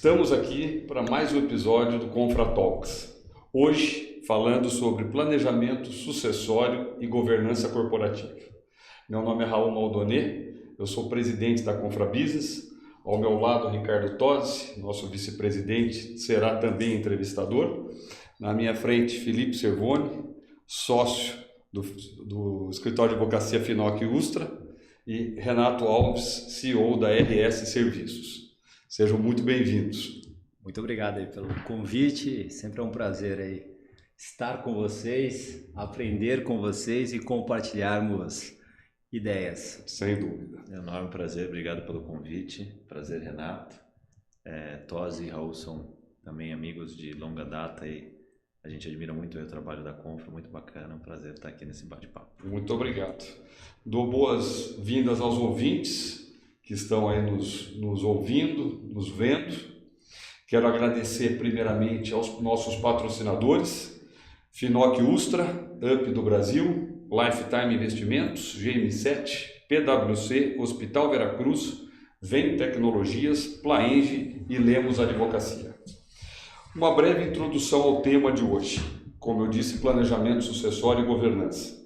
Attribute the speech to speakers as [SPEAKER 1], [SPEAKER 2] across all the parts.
[SPEAKER 1] Estamos aqui para mais um episódio do Confra Talks. Hoje, falando sobre planejamento sucessório e governança corporativa. Meu nome é Raul Maldonê, eu sou presidente da Confra Business. Ao meu lado, Ricardo Tosi, nosso vice-presidente, será também entrevistador. Na minha frente, Felipe Cervoni, sócio do escritório de advocacia Finoc Ustra, e Renato Alves, CEO da RS Serviços. Sejam muito bem-vindos.
[SPEAKER 2] Muito obrigado aí pelo convite, sempre é um prazer aí estar com vocês, aprender com vocês e compartilharmos ideias.
[SPEAKER 1] Sem dúvida.
[SPEAKER 3] É um enorme prazer, obrigado pelo convite. Prazer, Renato. Tosi e Raul são também amigos de longa data e a gente admira muito o trabalho da Confra, muito bacana, é um prazer estar aqui nesse bate-papo.
[SPEAKER 1] Muito obrigado. Dou boas-vindas aos ouvintes que estão aí nos ouvindo, nos vendo. Quero agradecer primeiramente aos nossos patrocinadores, Finoc Ustra, UP do Brasil, Lifetime Investimentos, GM7, PwC, Hospital Veracruz, Vem Tecnologias, Plaenge e Lemos Advocacia. Uma breve introdução ao tema de hoje, como eu disse, planejamento sucessório e governança.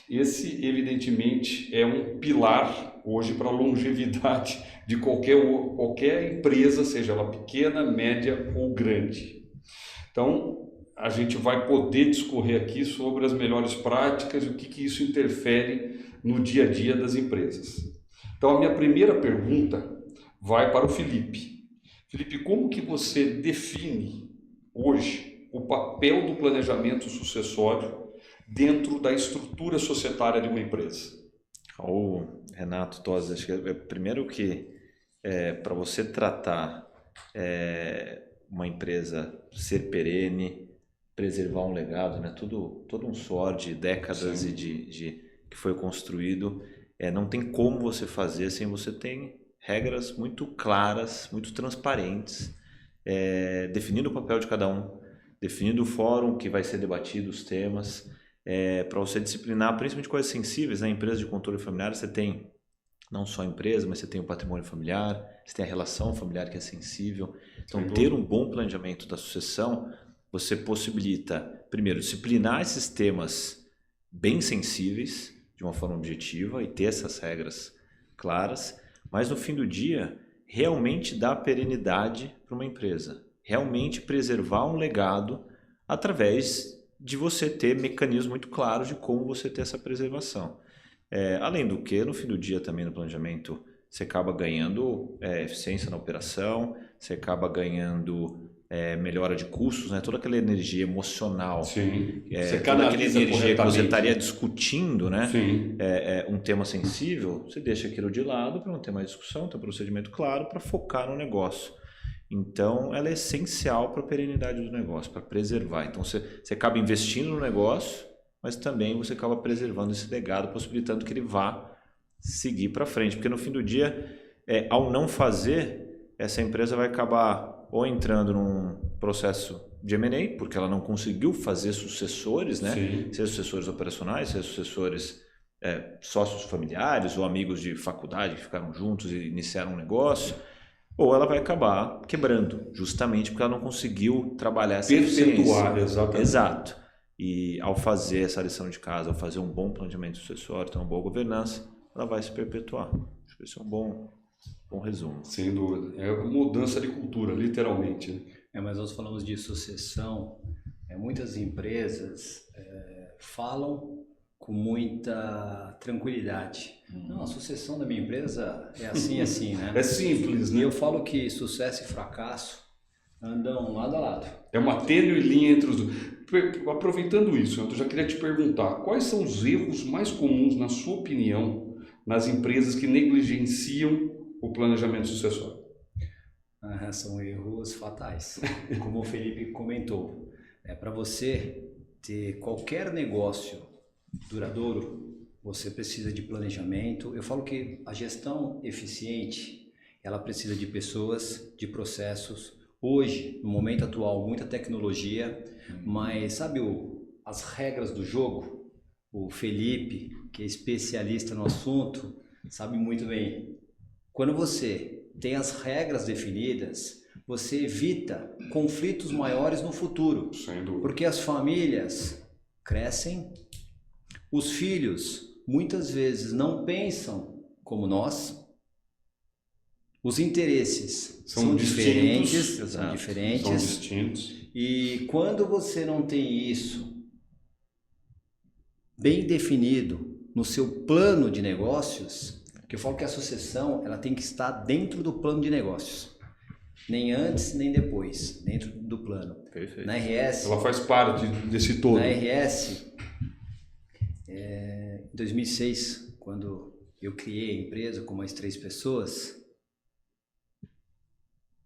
[SPEAKER 1] Esse, evidentemente, é um pilar hoje para a longevidade de qualquer empresa, seja ela pequena, média ou grande. Então, a gente vai poder discorrer aqui sobre as melhores práticas e o que isso interfere no dia a dia das empresas. Então, a minha primeira pergunta vai para o Felipe. Felipe, como que você define hoje o papel do planejamento sucessório dentro da estrutura societária de uma empresa?
[SPEAKER 3] Raul, Renato, Tosi, acho que primeiro que para você tratar uma empresa ser perene, preservar um legado, né? Todo um suor de décadas e de que foi construído, não tem como você fazer sem você ter regras muito claras, muito transparentes, definindo o papel de cada um, definindo o fórum que vai ser debatido, os temas, para você disciplinar, principalmente coisas sensíveis, né? Empresa de controle familiar, você tem não só a empresa, mas você tem o patrimônio familiar, você tem a relação familiar que é sensível. Então, ter um bom planejamento da sucessão, você possibilita, primeiro, disciplinar esses temas bem sensíveis, de uma forma objetiva, e ter essas regras claras, mas no fim do dia, realmente dar perenidade para uma empresa, realmente preservar um legado através de você ter mecanismos muito claros de como você ter essa preservação. Além do que, no fim do dia também no planejamento, você acaba ganhando eficiência na operação, você acaba ganhando melhora de custos, né? Toda aquela energia emocional,
[SPEAKER 1] Sim.
[SPEAKER 3] Toda aquela energia que você estaria discutindo, né?
[SPEAKER 1] Sim.
[SPEAKER 3] Um tema sensível, você deixa aquilo de lado para não ter mais discussão, ter um procedimento claro para focar no negócio. Então, ela é essencial para a perenidade do negócio, para preservar. Então, você acaba investindo no negócio, mas também você acaba preservando esse legado, possibilitando que ele vá seguir para frente. Porque no fim do dia, ao não fazer, essa empresa vai acabar ou entrando num processo de M&A, porque ela não conseguiu fazer sucessores, né? Seja sucessores operacionais, seja sucessores sócios familiares ou amigos de faculdade que ficaram juntos e iniciaram um negócio, ou ela vai acabar quebrando, justamente porque ela não conseguiu trabalhar essa
[SPEAKER 1] perpetuar, exatamente.
[SPEAKER 3] Exato. E ao fazer essa lição de casa, ao fazer um bom planejamento sucessório, ter uma boa governança, ela vai se perpetuar. Acho que esse é um bom resumo.
[SPEAKER 1] Sem dúvida. É uma mudança de cultura, literalmente.
[SPEAKER 2] Mas nós falamos de sucessão, muitas empresas falam com muita tranquilidade. Não, a sucessão da minha empresa é assim, né?
[SPEAKER 1] É simples, né?
[SPEAKER 2] E eu falo que sucesso e fracasso andam lado a lado.
[SPEAKER 1] É uma tênue linha entre os dois. Aproveitando isso, eu já queria te perguntar, quais são os erros mais comuns, na sua opinião, nas empresas que negligenciam o planejamento sucessório?
[SPEAKER 2] São erros fatais, como o Felipe comentou. Para você ter qualquer negócio duradouro, você precisa de planejamento. Eu falo que a gestão eficiente, ela precisa de pessoas, de processos. Hoje, no momento atual, muita tecnologia, mas sabe as regras do jogo? O Felipe, que é especialista no assunto, sabe muito bem. Quando você tem as regras definidas, você evita conflitos maiores no futuro.
[SPEAKER 1] Sem dúvida.
[SPEAKER 2] Porque as famílias crescem, os filhos muitas vezes não pensam como nós, os interesses são diferentes,
[SPEAKER 1] São distintos.
[SPEAKER 2] E quando você não tem isso bem definido no seu plano de negócios, que eu falo que a sucessão ela tem que estar dentro do plano de negócios. Nem antes, nem depois, dentro do plano.
[SPEAKER 3] Perfeito.
[SPEAKER 2] Na RS...
[SPEAKER 1] Ela faz parte desse todo.
[SPEAKER 2] Na RS, em 2006, quando eu criei a empresa com mais 3 pessoas,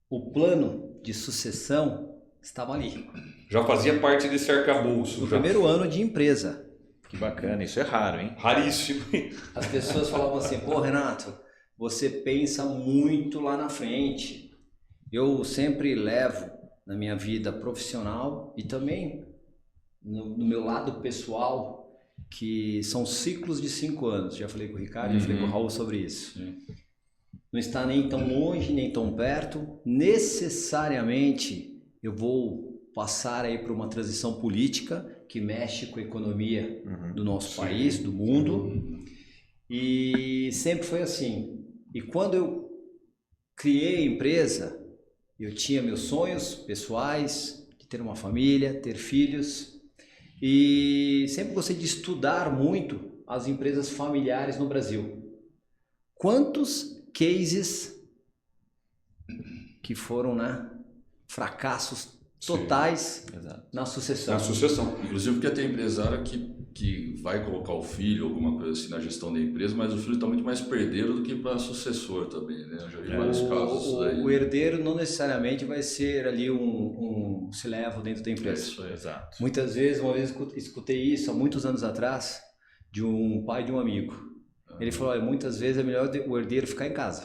[SPEAKER 2] o plano de sucessão estava ali.
[SPEAKER 1] Já fazia parte desse arcabouço.
[SPEAKER 2] No primeiro ano de empresa.
[SPEAKER 3] Que bacana, isso é raro, hein?
[SPEAKER 1] Raríssimo.
[SPEAKER 2] As pessoas falavam assim, pô, Renato, você pensa muito lá na frente. Eu sempre levo na minha vida profissional e também no meu lado pessoal, que são ciclos de 5 anos. Já falei com o Ricardo, já falei com o Raul sobre isso. Não está nem tão longe, nem tão perto. Necessariamente eu vou passar aí por uma transição política que mexe com a economia do nosso país, do mundo. E sempre foi assim. E quando eu criei a empresa, eu tinha meus sonhos pessoais, de ter uma família, ter filhos. E sempre gostei de estudar muito as empresas familiares no Brasil. Quantos cases que foram, né, fracassos totais na sucessão.
[SPEAKER 1] Na sucessão.
[SPEAKER 4] Inclusive porque tem empresário que vai colocar o filho, alguma coisa assim, na gestão da empresa, mas o filho está muito mais perdeiro do que para sucessor também, né? Eu já vi vários casos disso daí.
[SPEAKER 2] O herdeiro não necessariamente vai ser ali um se-levo dentro da empresa.
[SPEAKER 4] Isso aí.
[SPEAKER 3] Exato.
[SPEAKER 2] Muitas vezes, uma vez escutei isso há muitos anos atrás, de um pai de um amigo. Ele falou, olha, muitas vezes é melhor o herdeiro ficar em casa.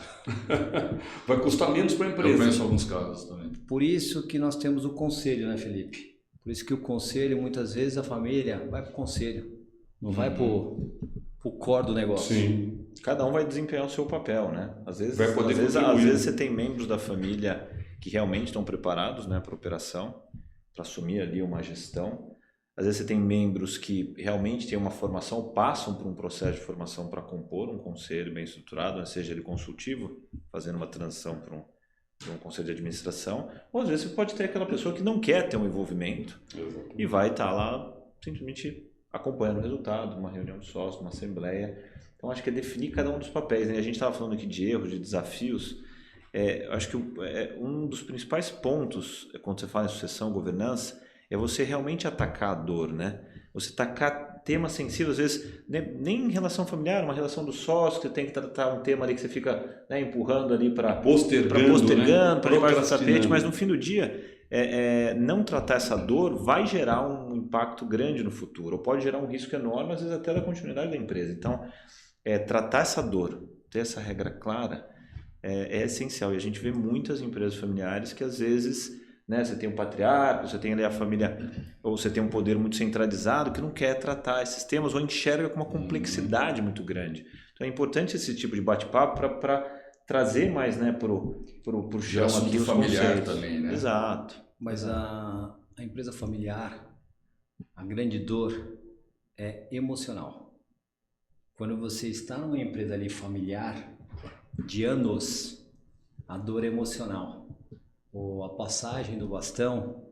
[SPEAKER 1] Vai custar menos para a
[SPEAKER 4] Eu
[SPEAKER 1] empresa.
[SPEAKER 4] conheço alguns casos também.
[SPEAKER 2] Por isso que nós temos o conselho, né, Felipe? Por isso que o conselho, muitas vezes a família vai para o conselho, não vai para o core do negócio.
[SPEAKER 1] Sim.
[SPEAKER 3] Cada um vai desempenhar o seu papel, né? Às vezes,
[SPEAKER 1] Vai poder
[SPEAKER 3] às
[SPEAKER 1] contribuir.
[SPEAKER 3] vezes você tem membros da família que realmente estão preparados, né, para operação, para assumir ali uma gestão. Às vezes você tem membros que realmente têm uma formação, passam por um processo de formação para compor um conselho bem estruturado, né, seja ele consultivo, fazendo uma transição para um conselho de administração, ou às vezes você pode ter aquela pessoa que não quer ter um envolvimento e vai estar lá simplesmente acompanhando o resultado, uma reunião de sócios, uma assembleia. Então acho que é definir cada um dos papéis, né? A gente estava falando aqui de erros, de desafios. Acho que um dos principais pontos quando você fala em sucessão, governança, é você realmente atacar a dor, né? Você atacar temas sensíveis, às vezes, nem em relação familiar, uma relação do sócio, que você tem que tratar um tema ali que você fica, né, empurrando ali para postergando,
[SPEAKER 1] né?
[SPEAKER 3] para levar no tapete, mas no fim do dia, não tratar essa dor vai gerar um impacto grande no futuro, ou pode gerar um risco enorme, às vezes até da continuidade da empresa. Então, tratar essa dor, ter essa regra clara, é essencial. E a gente vê muitas empresas familiares que às vezes, né, você tem um patriarca, você tem ali a família, ou você tem um poder muito centralizado que não quer tratar esses temas ou enxerga com uma complexidade muito grande. Então é importante esse tipo de bate-papo para trazer mais, né, pro chão aqui os
[SPEAKER 4] familiar
[SPEAKER 3] conceitos.
[SPEAKER 4] também, né?
[SPEAKER 3] Exato.
[SPEAKER 2] Mas a empresa familiar, a grande dor é emocional. Quando você está numa empresa ali familiar de anos, a dor é emocional. A passagem do bastão,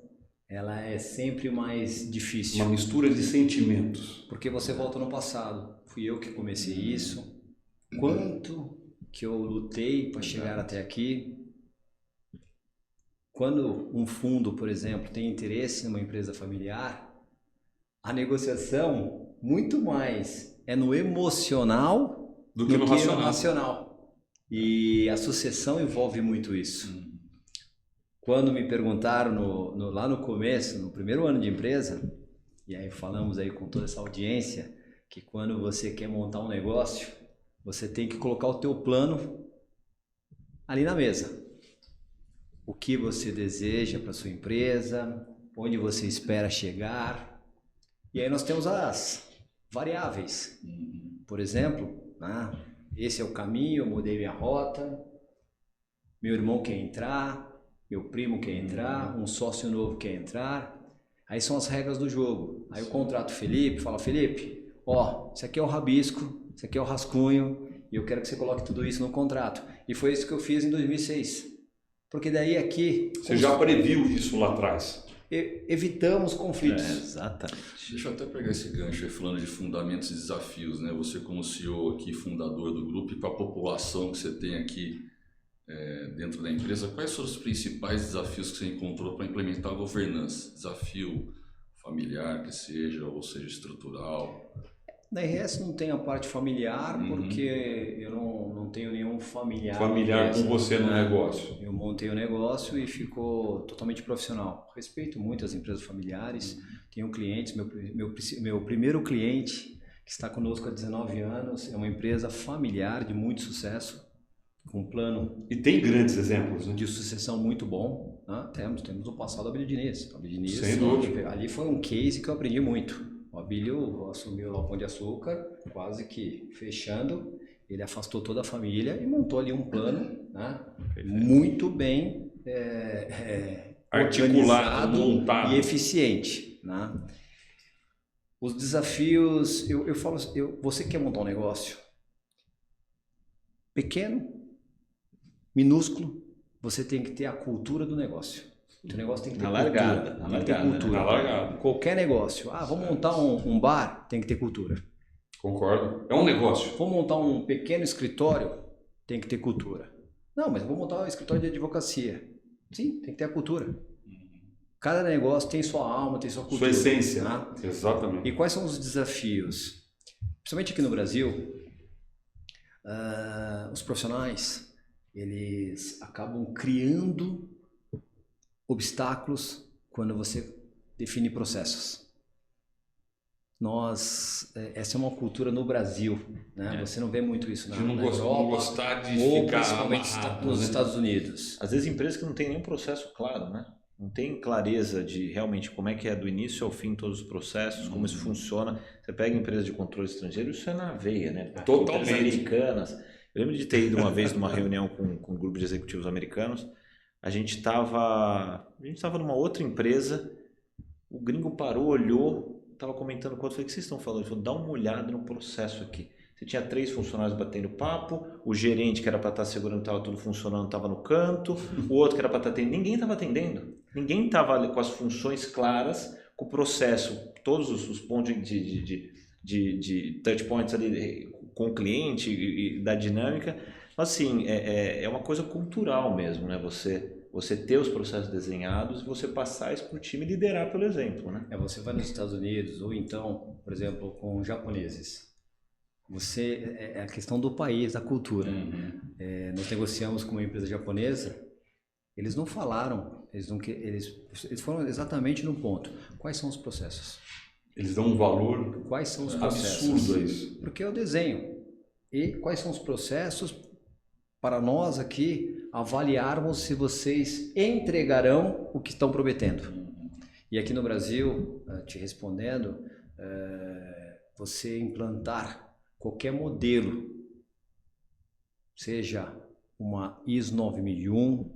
[SPEAKER 2] ela é sempre mais difícil.
[SPEAKER 1] Uma mistura de sentimentos.
[SPEAKER 2] Porque você volta no passado. Fui eu que comecei isso. Quanto que eu lutei para chegar até aqui. Quando um fundo, por exemplo, tem interesse numa empresa familiar, a negociação muito mais é no emocional
[SPEAKER 1] Do que no racional.
[SPEAKER 2] racional. E a sucessão envolve muito isso. Quando me perguntaram lá no começo, no primeiro ano de empresa, e aí falamos aí com toda essa audiência, que quando você quer montar um negócio, você tem que colocar o teu plano ali na mesa. O que você deseja para sua empresa, onde você espera chegar. E aí nós temos as variáveis. Por exemplo, esse é o caminho, eu mudei minha rota, meu irmão quer entrar, meu primo quer entrar, um sócio novo quer entrar. Aí são as regras do jogo. Aí eu contrato o Felipe, fala, Felipe, ó, isso aqui é o rabisco, isso aqui é o rascunho, e eu quero que você coloque tudo isso no contrato. E foi isso que eu fiz em 2006. Porque daí aqui...
[SPEAKER 1] Você já previu isso lá atrás.
[SPEAKER 2] Evitamos conflitos.
[SPEAKER 3] Exatamente.
[SPEAKER 4] Deixa eu até pegar esse gancho aí, falando de fundamentos e desafios, né? Você como CEO aqui, fundador do grupo, e para a população que você tem aqui dentro da empresa, quais são os principais desafios que você encontrou para implementar a governança? Desafio familiar, que seja, ou seja, estrutural?
[SPEAKER 2] Na RS não tem a parte familiar, porque eu não tenho nenhum familiar.
[SPEAKER 1] Familiar com você no negócio.
[SPEAKER 2] Eu montei o negócio e ficou totalmente profissional. Respeito muito as empresas familiares. Tenho clientes, meu primeiro cliente, que está conosco há 19 anos, é uma empresa familiar de muito sucesso, com um plano
[SPEAKER 1] E tem grandes exemplos, né?
[SPEAKER 2] de sucessão muito bom. Né? Temos o passado da Abílio Diniz. Abílio Diniz,
[SPEAKER 1] Sem dúvida.
[SPEAKER 2] ali foi um case que eu aprendi muito. O Abílio assumiu lá o Pão de Açúcar, quase que fechando. Ele afastou toda a família e montou ali um plano, né? Muito bem
[SPEAKER 1] Articulado,
[SPEAKER 2] organizado
[SPEAKER 1] montado.
[SPEAKER 2] e eficiente. Né? Os desafios, eu falo, você quer montar um negócio pequeno, minúsculo, você tem que ter a cultura do negócio. O teu negócio tem que ter cultura. Tem que ter cultura.
[SPEAKER 1] Na largada.
[SPEAKER 2] Qualquer negócio. Vamos montar um bar, tem que ter cultura.
[SPEAKER 1] Concordo. É um negócio.
[SPEAKER 2] Vou montar um pequeno escritório, tem que ter cultura. Não, mas eu vou montar um escritório de advocacia. Sim, tem que ter a cultura. Cada negócio tem sua alma, tem sua cultura.
[SPEAKER 1] Sua essência.
[SPEAKER 2] Né?
[SPEAKER 1] Exatamente.
[SPEAKER 2] E quais são os desafios? Principalmente aqui no Brasil, os profissionais, eles acabam criando obstáculos quando você define processos. Essa é uma cultura no Brasil, né? Você não vê muito isso na Europa,
[SPEAKER 1] não gostar de
[SPEAKER 2] ou
[SPEAKER 1] ficar
[SPEAKER 2] principalmente
[SPEAKER 1] amarrado,
[SPEAKER 2] nos
[SPEAKER 1] né?
[SPEAKER 2] Estados Unidos.
[SPEAKER 3] Às vezes empresas que não têm nenhum processo claro, né? Não tem clareza de realmente como é que é do início ao fim todos os processos, como isso funciona. Você pega empresa de controle estrangeiro, isso é na veia, né?
[SPEAKER 1] Totalmente.
[SPEAKER 3] Empresas americanas. Eu lembro de ter ido uma vez numa reunião com um grupo de executivos americanos. A gente estava numa outra empresa, o gringo parou, olhou, estava comentando com o outro, falei, o que vocês estão falando? Ele falou, dá uma olhada no processo aqui. Você tinha 3 funcionários batendo papo, o gerente que era para estar segurando, estava tudo funcionando, estava no canto, o outro que era para estar atendendo, ninguém estava atendendo. Ninguém estava com as funções claras, com o processo, todos os pontos de touch points ali com o cliente e da dinâmica. Assim, é uma coisa cultural mesmo, né? Você ter os processos desenhados e você passar isso para o time e liderar pelo exemplo, né?
[SPEAKER 2] Você vai nos Estados Unidos ou então, por exemplo, com japoneses. É a questão do país, da cultura. Nós negociamos com uma empresa japonesa, eles não falaram, eles foram exatamente no ponto. Quais são os processos?
[SPEAKER 1] Eles dão um valor
[SPEAKER 2] Quais são os processos?
[SPEAKER 1] absurdo a isso.
[SPEAKER 2] Porque é o desenho. E quais são os processos para nós aqui avaliarmos se vocês entregarão o que estão prometendo. E aqui no Brasil, te respondendo, você implantar qualquer modelo, seja uma ISO 9001,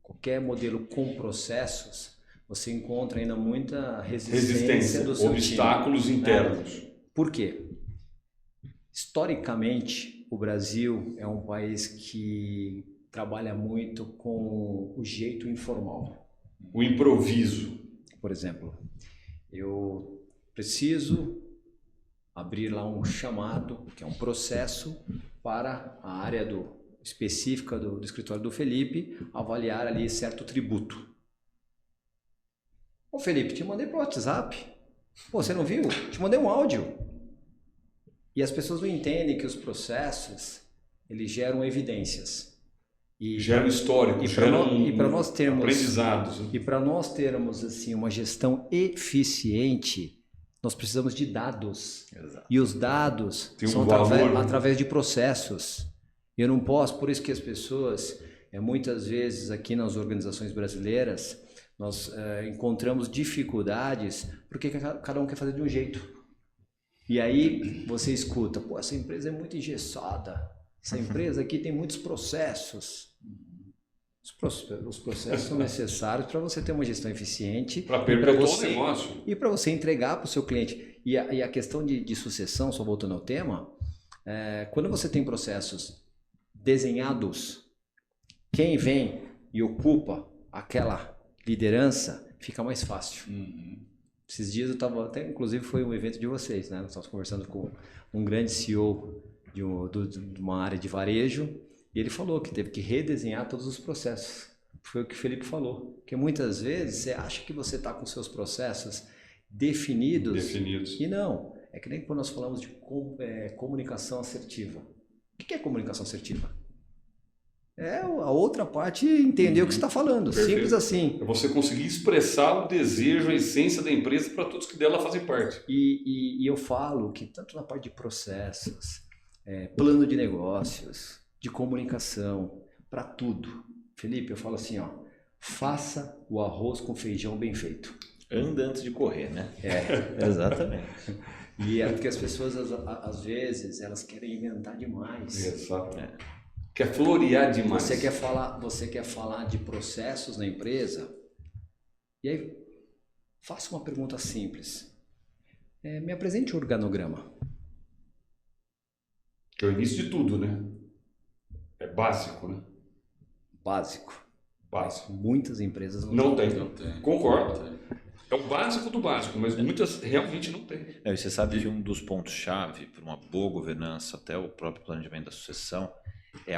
[SPEAKER 2] qualquer modelo com processos, você encontra ainda muita resistência do seu
[SPEAKER 1] obstáculos
[SPEAKER 2] time.
[SPEAKER 1] internos.
[SPEAKER 2] Por quê? Historicamente, o Brasil é um país que trabalha muito com o jeito informal.
[SPEAKER 1] O improviso.
[SPEAKER 2] Por exemplo, eu preciso abrir lá um chamado, que é um processo, para a área específica do escritório do Felipe, avaliar ali certo tributo. Ô Felipe, te mandei para o WhatsApp. Pô, você não viu? Te mandei um áudio. E as pessoas não entendem que os processos, eles geram evidências.
[SPEAKER 1] Geram histórico, geram aprendizados.
[SPEAKER 2] E para nós termos assim, uma gestão eficiente, nós precisamos de dados.
[SPEAKER 3] Exato.
[SPEAKER 2] E os dados
[SPEAKER 1] Tem
[SPEAKER 2] são através de processos. Eu não posso, por isso que as pessoas, muitas vezes aqui nas organizações brasileiras, nós encontramos dificuldades porque cada um quer fazer de um jeito. E aí você escuta, pô, essa empresa é muito engessada, essa empresa aqui tem muitos processos. Os processos são necessários para você ter uma gestão eficiente
[SPEAKER 1] Para
[SPEAKER 2] e
[SPEAKER 1] perpetuar o negócio.
[SPEAKER 2] e para você entregar para o seu cliente. E a questão de sucessão, só voltando ao tema, quando você tem processos desenhados, quem vem e ocupa aquela liderança fica mais fácil. Esses dias eu estava, até inclusive foi um evento de vocês, né? Nós estávamos conversando com um grande CEO de uma área de varejo, e ele falou que teve que redesenhar todos os processos. Foi o que o Felipe falou. Porque muitas vezes você acha que você está com seus processos definidos. E não. É que nem quando nós falamos de comunicação assertiva. O que é comunicação assertiva? É a outra parte entender o que você está falando.
[SPEAKER 1] Perfeito.
[SPEAKER 2] Simples assim.
[SPEAKER 1] É você conseguir expressar o desejo, a essência da empresa para todos que dela fazem parte.
[SPEAKER 2] E eu falo que tanto na parte de processos, plano de negócios, de comunicação, para tudo. Felipe, eu falo assim, faça o arroz com feijão bem feito.
[SPEAKER 3] Anda antes de correr, né? Exatamente.
[SPEAKER 2] E é porque as pessoas, às vezes, elas querem inventar demais.
[SPEAKER 1] Exato. Quer florear demais.
[SPEAKER 2] Você quer falar de processos na empresa? E aí, faça uma pergunta simples. Me apresente o organograma.
[SPEAKER 1] Que é o início de tudo, né? É básico, né?
[SPEAKER 2] Básico.
[SPEAKER 1] Básico.
[SPEAKER 2] Muitas empresas
[SPEAKER 1] Não tem. Concordo.
[SPEAKER 4] Não tem.
[SPEAKER 1] É o básico do básico, mas muitas realmente não tem.
[SPEAKER 3] E você sabe que um dos pontos-chave para uma boa governança, até o próprio planejamento da sucessão, é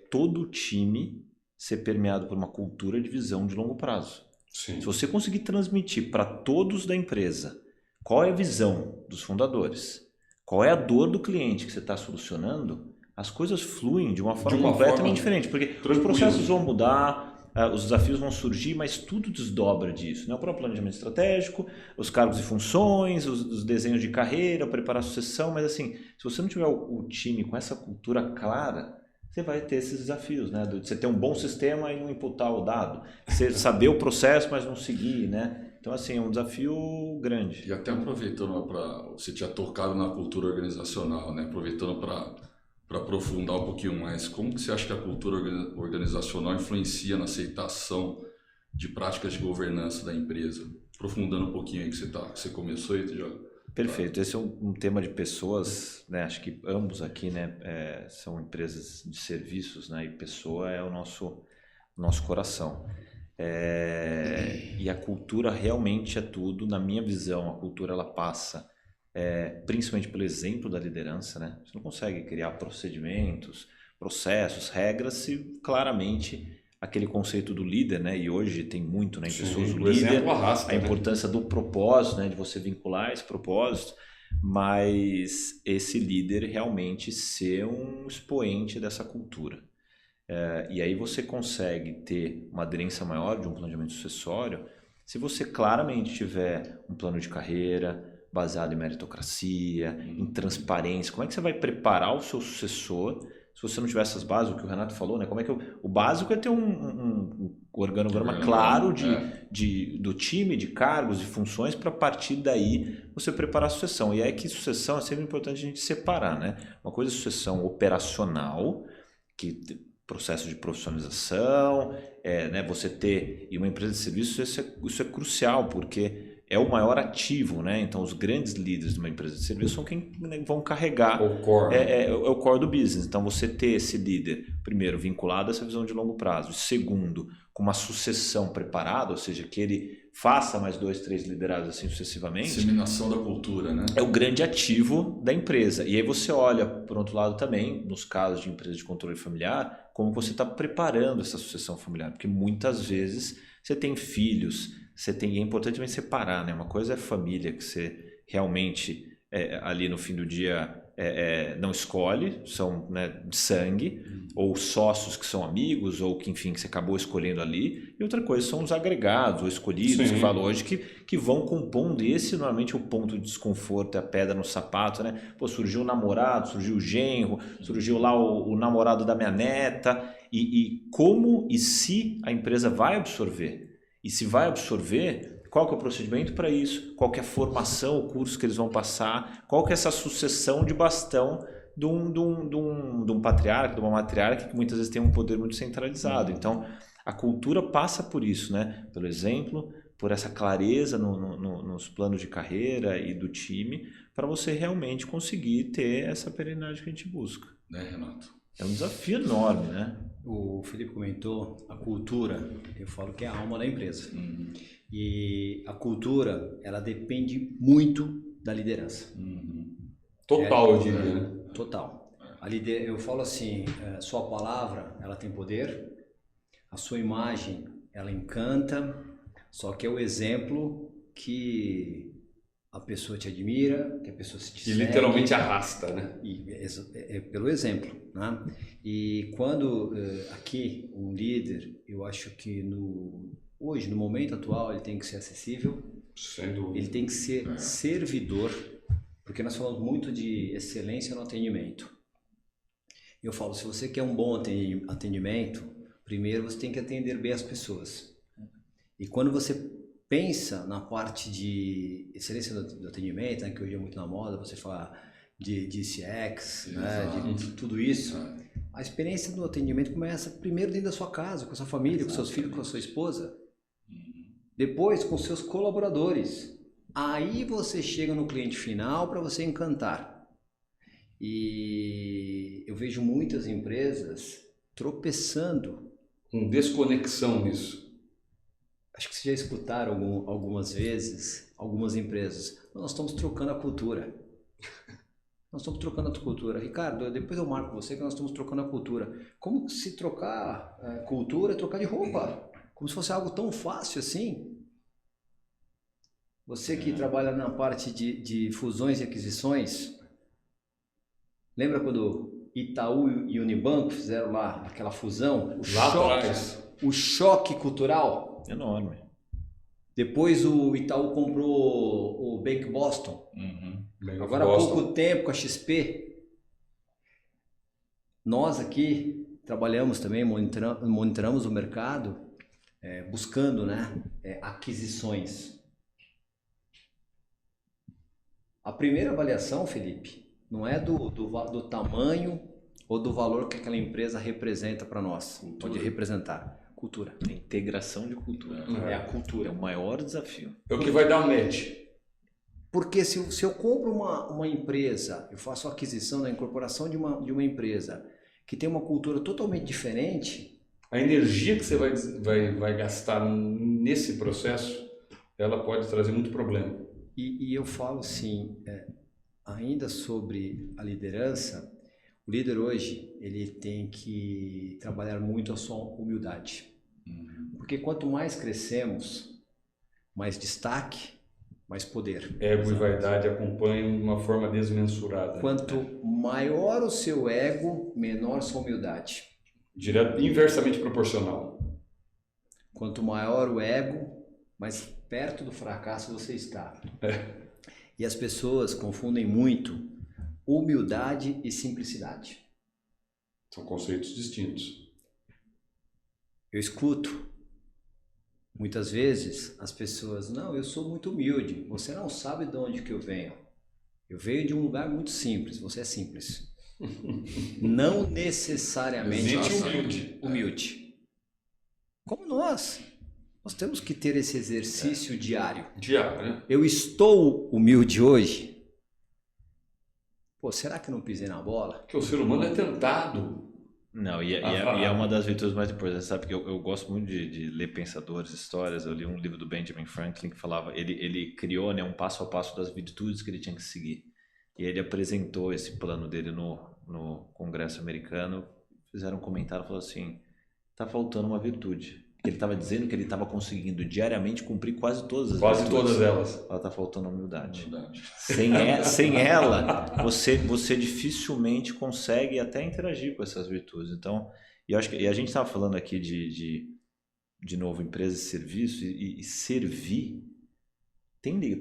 [SPEAKER 3] todo o time ser permeado por uma cultura de visão de longo prazo.
[SPEAKER 1] Sim.
[SPEAKER 3] Se você conseguir transmitir para todos da empresa qual é a visão dos fundadores, qual é a dor do cliente que você está solucionando, as coisas fluem de uma forma completamente diferente, porque os processos vão mudar, os desafios vão surgir, mas tudo desdobra disso, né? O próprio planejamento estratégico, os cargos e funções, os desenhos de carreira, preparar a sucessão, mas assim, se você não tiver o time com essa cultura clara, você vai ter esses desafios, né? De você ter um bom sistema e não imputar o dado, você saber o processo, mas não seguir, né? Então, assim, é um desafio grande.
[SPEAKER 4] E até aproveitando você tinha tocado na cultura organizacional, né? Aproveitando para aprofundar um pouquinho mais, como que você acha que a cultura organizacional influencia na aceitação de práticas de governança da empresa? Aprofundando um pouquinho aí que você começou aí, já.
[SPEAKER 3] Perfeito, esse é um tema de pessoas, né? Acho que ambos aqui, né, são empresas de serviços, né? E pessoa é o nosso coração. E a cultura realmente é tudo. Na minha visão, a cultura ela passa principalmente pelo exemplo da liderança, né? Você não consegue criar procedimentos, processos, regras se claramente aquele conceito do líder, né? E hoje tem muito, né, em pessoas o líder,
[SPEAKER 1] arrasta,
[SPEAKER 3] a importância do propósito, né? De você vincular esse propósito, mas esse líder realmente ser um expoente dessa cultura. E aí você consegue ter uma aderência maior de um planejamento sucessório se você claramente tiver um plano de carreira baseado em meritocracia, em transparência. Como é que você vai preparar o seu sucessor se você não tiver essas bases, o que o Renato falou, né? Como é que o básico é ter um organograma claro do time, de cargos e funções, para a partir daí você preparar a sucessão. E é que sucessão é sempre importante a gente separar, né? Uma coisa é sucessão operacional, que processo de profissionalização, né? Você ter, e uma empresa de serviço, isso é crucial, porque é o maior ativo, né? Então, os grandes líderes de uma empresa de serviço são quem vão carregar
[SPEAKER 1] o core.
[SPEAKER 3] É o core do business. Então, você ter esse líder, primeiro, vinculado a essa visão de longo prazo, segundo, com uma sucessão preparada, ou seja, que ele faça mais 2, 3 liderados assim sucessivamente.
[SPEAKER 4] Disseminação da cultura, né?
[SPEAKER 3] É o grande ativo da empresa. E aí você olha, por outro lado também, nos casos de empresas de controle familiar, como você está preparando essa sucessão familiar. Porque muitas vezes você tem filhos, é importante também separar, né? Uma coisa é família, que você realmente, ali no fim do dia, não escolhe, são, né, de sangue, ou sócios que são amigos, ou que, enfim, que você acabou escolhendo ali. E outra coisa são os agregados, ou escolhidos, que falo hoje, que vão compondo. E esse, normalmente, é o ponto de desconforto, é a pedra no sapato, né? Pô, surgiu o namorado, surgiu o genro, surgiu lá o namorado da minha neta. E como e se a empresa vai absorver? E se vai absorver, qual que é o procedimento para isso? Qual que é a formação, o curso que eles vão passar? Qual que é essa sucessão de bastão de um patriarca, de uma matriarca que muitas vezes tem um poder muito centralizado. Então, a cultura passa por isso, né? Pelo exemplo, por essa clareza nos planos de carreira e do time, para você realmente conseguir ter essa perenidade que a gente busca.
[SPEAKER 4] Né, Renato?
[SPEAKER 3] É um desafio enorme, né?
[SPEAKER 2] O Felipe comentou a cultura, eu falo que é a alma da empresa. E a cultura, ela depende muito da liderança.
[SPEAKER 1] Total, eu diria, né?
[SPEAKER 2] Total. Eu falo assim, sua palavra, ela tem poder, a sua imagem, ela encanta, só que é o exemplo que a pessoa te admira, que a pessoa se te
[SPEAKER 1] E
[SPEAKER 2] segue.
[SPEAKER 1] literalmente arrasta, né?
[SPEAKER 2] É pelo exemplo, né? E quando aqui um líder, eu acho que hoje, no momento atual, ele tem que ser acessível,
[SPEAKER 1] Sem dúvida.
[SPEAKER 2] ele tem que ser servidor, porque nós falamos muito de excelência no atendimento. Eu falo, se você quer um bom atendimento, primeiro você tem que atender bem as pessoas. E quando você pensa na parte de excelência do atendimento, né, que hoje é muito na moda, você fala de CX, né, de tudo isso, a experiência do atendimento começa primeiro dentro da sua casa, com a sua família, com seus filhos, com a sua esposa. Depois com seus colaboradores. Aí você chega no cliente final para você encantar. E eu vejo muitas empresas tropeçando.
[SPEAKER 1] Com desconexão nisso.
[SPEAKER 2] Acho que vocês já escutaram algumas vezes, algumas empresas. Nós estamos trocando a cultura. Nós estamos trocando a cultura. Ricardo, depois eu marco você que nós estamos trocando a cultura. Como se trocar cultura é trocar de roupa? Como se fosse algo tão fácil assim. Você que trabalha na parte de fusões e aquisições, lembra quando Itaú e Unibanco fizeram lá aquela fusão?
[SPEAKER 1] Lá atrás.
[SPEAKER 2] O choque cultural.
[SPEAKER 3] Enorme.
[SPEAKER 2] Depois o Itaú comprou o Bank Boston. Agora há pouco tempo com a XP. Nós aqui trabalhamos também, monitoramos o mercado, buscando, né, aquisições. A primeira avaliação, Felipe, não é do tamanho ou do valor que aquela empresa representa para nós. Pode representar. Cultura.
[SPEAKER 3] A integração de cultura.
[SPEAKER 2] É a cultura.
[SPEAKER 3] É o maior desafio.
[SPEAKER 1] É o que vai dar um match.
[SPEAKER 2] Porque se eu compro uma empresa, eu faço a aquisição da incorporação de uma empresa que tem uma cultura totalmente diferente.
[SPEAKER 1] A energia que você vai gastar nesse processo, ela pode trazer muito problema.
[SPEAKER 2] E eu falo assim, ainda sobre a liderança, o líder hoje, ele tem que trabalhar muito a sua humildade. Porque quanto mais crescemos, mais destaque, mais poder.
[SPEAKER 1] Ego e vaidade acompanham de uma forma desmensurada.
[SPEAKER 2] Quanto maior o seu ego, menor sua humildade.
[SPEAKER 1] Inversamente proporcional.
[SPEAKER 2] Quanto maior o ego, mais perto do fracasso você está. E as pessoas confundem muito humildade e simplicidade.
[SPEAKER 1] São conceitos distintos.
[SPEAKER 2] Eu escuto muitas vezes as pessoas, não, eu sou muito humilde, você não sabe de onde que eu venho. Eu venho de um lugar muito simples, você é simples. Não necessariamente humilde. Como nós temos que ter esse exercício diário.
[SPEAKER 1] Né?
[SPEAKER 2] Eu estou humilde hoje? Pô, será que eu não pisei na bola?
[SPEAKER 1] Porque o ser humano é tentado.
[SPEAKER 3] Não, e é uma das virtudes mais importantes, sabe? Porque eu gosto muito de ler pensadores, histórias. Eu li um livro do Benjamin Franklin que falava, ele criou, né, um passo a passo das virtudes que ele tinha que seguir. E ele apresentou esse plano dele no Congresso americano. Fizeram um comentário, falou assim, tá faltando uma virtude. Ele estava dizendo que ele estava conseguindo diariamente cumprir quase todas as virtudes.
[SPEAKER 1] Todas elas.
[SPEAKER 3] Ela está faltando humildade. Sem ela, você dificilmente consegue até interagir com essas virtudes. Então, eu acho que a gente estava falando aqui de novo, empresa de serviço e servir.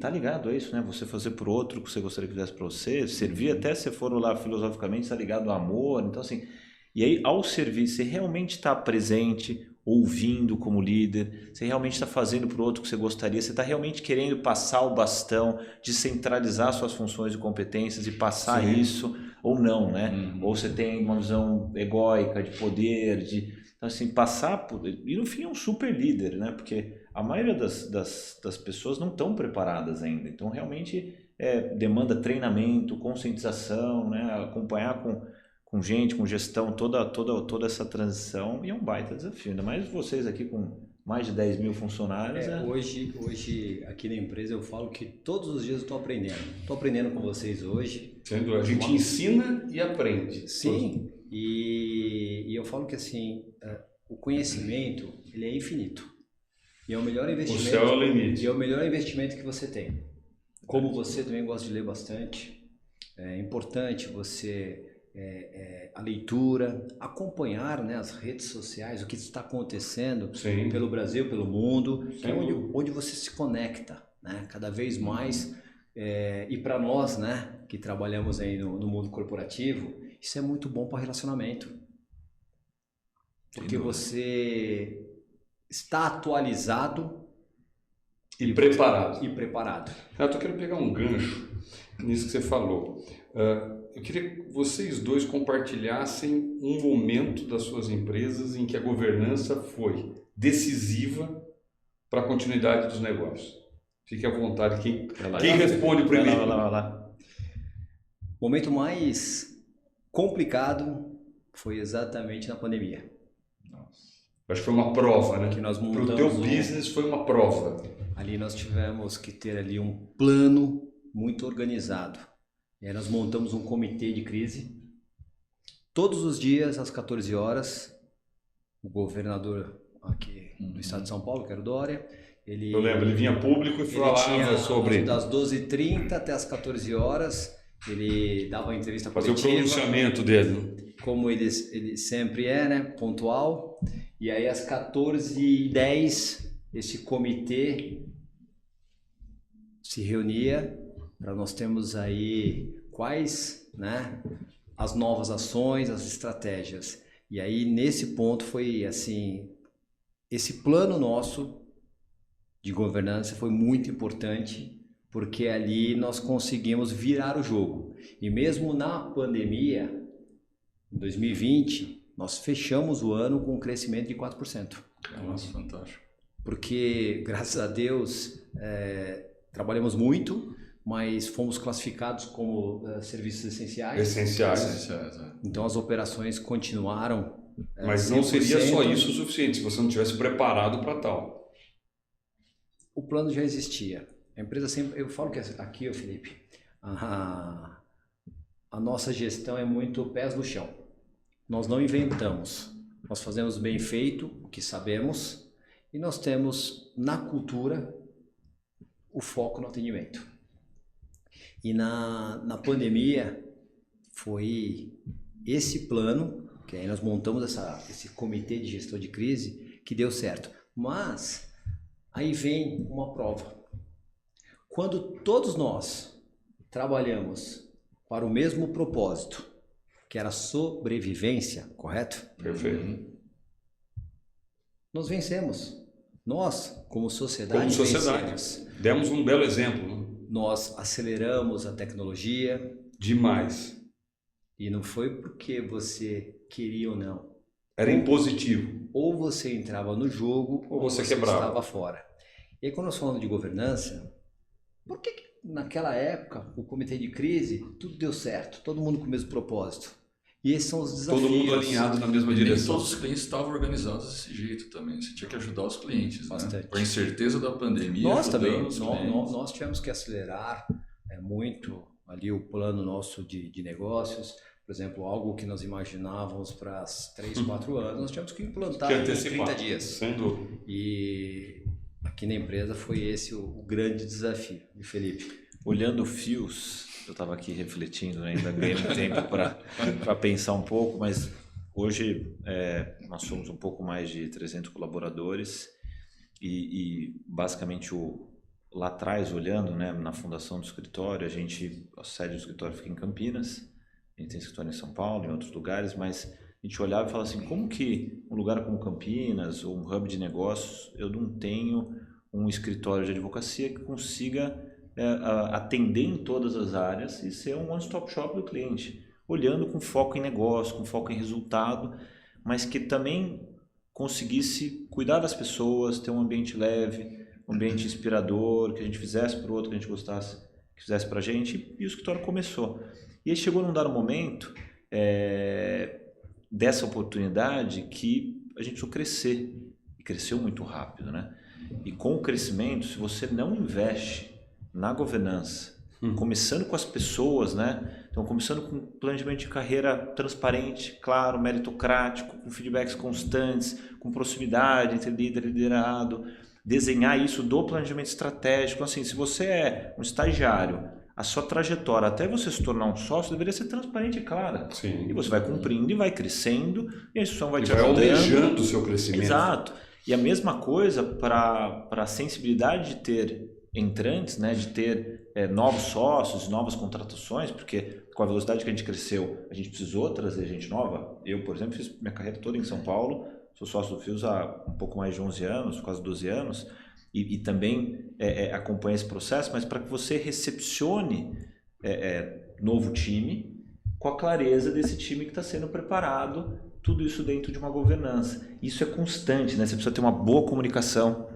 [SPEAKER 3] Tá ligado a isso, né? Você fazer por outro o que você gostaria que fizesse para você. Servir até se for lá filosoficamente, está ligado ao amor. Então, assim, E aí, ao servir, você realmente está presente, ouvindo como líder, você realmente está fazendo para o outro o que você gostaria, você está realmente querendo passar o bastão, descentralizar suas funções e competências e passar
[SPEAKER 1] Sim.
[SPEAKER 3] isso, ou não, né?
[SPEAKER 4] Uhum.
[SPEAKER 3] Ou você tem uma visão egóica, de poder, então, assim, passar por... E no fim é um super líder, né? Porque a maioria das pessoas não estão preparadas ainda. Então, realmente, demanda treinamento, conscientização, né? Acompanhar com gente, com gestão, toda essa transição. E é um baita desafio. Ainda mais vocês aqui com mais de 10 mil funcionários.
[SPEAKER 2] Hoje, aqui na empresa, eu falo que todos os dias eu estou aprendendo. Estou aprendendo com vocês hoje.
[SPEAKER 1] Sendo, a gente ensina e aprende.
[SPEAKER 2] Sim, e eu falo que assim, o conhecimento, ele é infinito. E é o melhor
[SPEAKER 1] O
[SPEAKER 2] investimento.
[SPEAKER 1] céu é o limite.
[SPEAKER 2] E é o melhor investimento que você tem. Como você também gosta de ler bastante, é importante você a leitura, acompanhar, né, as redes sociais, o que está acontecendo
[SPEAKER 1] Sim.
[SPEAKER 2] pelo Brasil, pelo mundo, que é
[SPEAKER 1] Sem dúvida.
[SPEAKER 2] onde você se conecta, né, cada vez mais. E para nós, né, que trabalhamos aí no mundo corporativo, isso é muito bom para relacionamento. Porque você está atualizado
[SPEAKER 1] E preparado.
[SPEAKER 2] e preparado.
[SPEAKER 1] Renato, eu quero pegar um gancho nisso que você falou. Eu queria que vocês dois compartilhassem um momento das suas empresas em que a governança foi decisiva para a continuidade dos negócios. Fique à vontade. Quem responde primeiro?
[SPEAKER 3] Vai lá.
[SPEAKER 2] O momento mais complicado foi exatamente na pandemia.
[SPEAKER 1] Acho que foi uma prova, né?
[SPEAKER 2] Que nós
[SPEAKER 1] Para o
[SPEAKER 2] montamos
[SPEAKER 1] teu business foi uma prova.
[SPEAKER 2] Ali nós tivemos que ter ali um plano muito organizado. E aí nós montamos um comitê de crise. Todos os dias, às 14 horas, o governador aqui do estado de São Paulo, que era o Dória,
[SPEAKER 1] Eu lembro, ele vinha público e falava
[SPEAKER 2] tinha
[SPEAKER 1] sobre...
[SPEAKER 2] das 12h30 até as 14 horas, ele dava uma entrevista
[SPEAKER 1] Fazer o
[SPEAKER 2] coletiva.
[SPEAKER 1] pronunciamento dele.
[SPEAKER 2] Como ele sempre é, né, pontual. E aí às 14h10 esse comitê se reunia para nós termos aí quais, né, as novas ações, as estratégias. E aí nesse ponto foi assim, esse plano nosso de governança foi muito importante, porque ali nós conseguimos virar o jogo. E mesmo na pandemia, em 2020, nós fechamos o ano com um crescimento de 4%.
[SPEAKER 4] Nossa, fantástico.
[SPEAKER 2] Porque, graças a Deus, trabalhamos muito, mas fomos classificados como serviços essenciais.
[SPEAKER 1] Essenciais.
[SPEAKER 2] Então as operações continuaram.
[SPEAKER 1] Mas não
[SPEAKER 2] 100%.
[SPEAKER 1] seria só isso o suficiente se você não tivesse preparado para tal.
[SPEAKER 2] O plano já existia. A empresa sempre... Eu falo que aqui, Felipe, a nossa gestão é muito pés no chão. Nós não inventamos. Nós fazemos bem feito o que sabemos e nós temos na cultura o foco no atendimento. E na pandemia foi esse plano, que aí nós montamos esse comitê de gestão de crise, que deu certo. Mas aí vem uma prova. Quando todos nós trabalhamos para o mesmo propósito, que era sobrevivência, correto?
[SPEAKER 1] Perfeito.
[SPEAKER 2] Nós vencemos. Nós, como sociedade,
[SPEAKER 1] Como sociedade.
[SPEAKER 2] vencemos.
[SPEAKER 1] Demos um belo exemplo. Né?
[SPEAKER 2] Nós aceleramos a tecnologia.
[SPEAKER 1] Demais.
[SPEAKER 2] E não foi porque você queria ou não.
[SPEAKER 1] Era impositivo.
[SPEAKER 2] Ou você entrava no jogo,
[SPEAKER 1] Ou você quebrava.
[SPEAKER 2] estava fora. E aí, quando nós falamos de governança, por que naquela época, o comitê de crise, tudo deu certo, todo mundo com o mesmo propósito? E esses são os desafios.
[SPEAKER 1] Todo mundo alinhado na mesma
[SPEAKER 4] Nem
[SPEAKER 1] direção.
[SPEAKER 4] todos os clientes estavam organizados desse jeito também. Você tinha que ajudar os clientes,
[SPEAKER 2] Bastante.
[SPEAKER 4] né? Com a incerteza da pandemia.
[SPEAKER 2] Nós
[SPEAKER 4] ajudando
[SPEAKER 2] também,
[SPEAKER 4] os clientes.
[SPEAKER 2] nós tivemos que acelerar muito ali o plano nosso de negócios. Por exemplo, algo que nós imaginávamos para 3, 4 anos, nós tivemos que implantar
[SPEAKER 1] Que
[SPEAKER 2] em
[SPEAKER 1] antecipar.
[SPEAKER 2] 30 dias.
[SPEAKER 1] Sem dúvida.
[SPEAKER 2] E aqui na empresa foi esse o grande desafio, de Felipe.
[SPEAKER 3] Olhando fios, eu estava aqui refletindo, né? Ainda ganhei um tempo para pensar um pouco, mas hoje nós somos um pouco mais de 300 colaboradores e basicamente lá atrás, olhando, né, na fundação do escritório, a sede do escritório fica em Campinas, a gente tem escritório em São Paulo, em outros lugares, mas a gente olhava e falava assim, como que um lugar como Campinas, ou um hub de negócios, eu não tenho um escritório de advocacia que consiga atender em todas as áreas e ser um one-stop shop do cliente, olhando com foco em negócio, com foco em resultado, mas que também conseguisse cuidar das pessoas, ter um ambiente leve, um ambiente inspirador, que a gente fizesse para o outro, que a gente gostasse, que fizesse para a gente, e o escritório começou. E aí chegou num dado momento dessa oportunidade que a gente precisou crescer, e cresceu muito rápido, né? E com o crescimento, se você não investe na governança, começando com as pessoas, né? Então, começando com um planejamento de carreira transparente, claro, meritocrático, com feedbacks constantes, com proximidade entre líder e liderado, desenhar isso do planejamento estratégico. Assim, se você é um estagiário, a sua trajetória até você se tornar um sócio deveria ser transparente e clara.
[SPEAKER 1] Sim.
[SPEAKER 3] E você vai cumprindo e vai crescendo, e a instituição vai te
[SPEAKER 1] vai
[SPEAKER 3] ajudando.
[SPEAKER 1] almejando o seu crescimento.
[SPEAKER 3] Exato. E a mesma coisa para a sensibilidade de ter entrantes, né, de ter novos sócios, novas contratações, porque com a velocidade que a gente cresceu, a gente precisou trazer gente nova. Eu, por exemplo, fiz minha carreira toda em São Paulo, sou sócio do Fios há um pouco mais de 11 anos, quase 12 anos, e também acompanho esse processo, mas para que você recepcione novo time com a clareza desse time que está sendo preparado, tudo isso dentro de uma governança. Isso é constante, né? Você precisa ter uma boa comunicação,